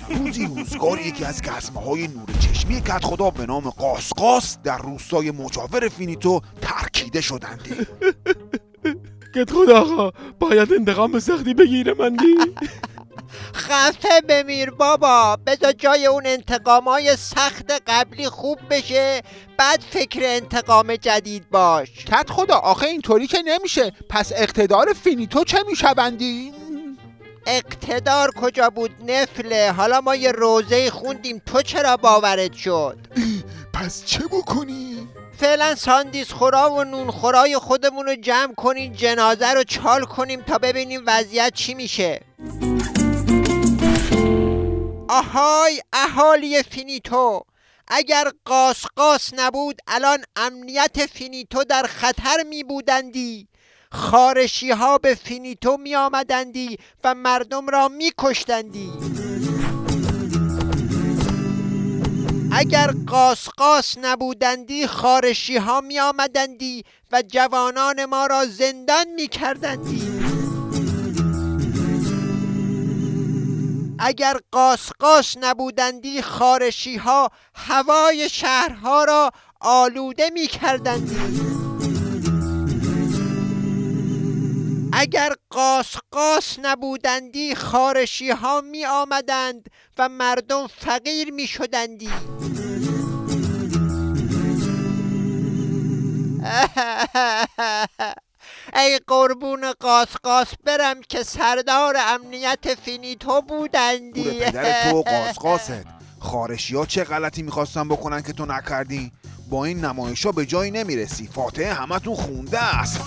روزی روزگار یکی از گزمه‌های نور چشمی کدخدا به نام قاسقاس در روستای مجاور فینیتو ترکیده شدندی. کدخدا آقا باید انتقام سختی بگیره مندی. خفه بمیر بابا، بذار جای اون انتقامای سخت قبلی خوب بشه، بعد فکر انتقام جدید باش. کدخدا آخه اینطوری که نمیشه. پس اقتدار فینیتو چه میشوندی؟ اقتدار کجا بود نفله؟ حالا ما یه روزه خوندیم، تو چرا باورت شد؟ پس چه بکنی؟ فعلا ساندیس خورا و نون خورای خودمون رو جمع کنیم، جنازه رو چال کنیم تا ببینیم وضعیت چی میشه. آهای اهالی فینیتو، اگر قاسقاس نبود الان امنیت فینیتو در خطر می بودندی. خارشی ها به فینیتو می آمدندی و مردم را می کشتندی. اگر قاسقاس نبودندی خارشی ها می آمدندی و جوانان ما را زندان می کردندی. اگر قاسقاس نبودندی خارشی ها هوای شهرها را آلوده می کردندی. اگر قاسقاس نبودندی خارشی ها می آمدند و مردم فقیر می شدندی. ای قربون قاسقاس برم که سردار امنیت فینیتو بودندی. پور پدر تو قاسقاست. خارشی ها چه غلطی میخواستن بکنن که تو نکردی؟ با این نمایش ها به جایی نمیرسی. فاتحه همتون خونده است.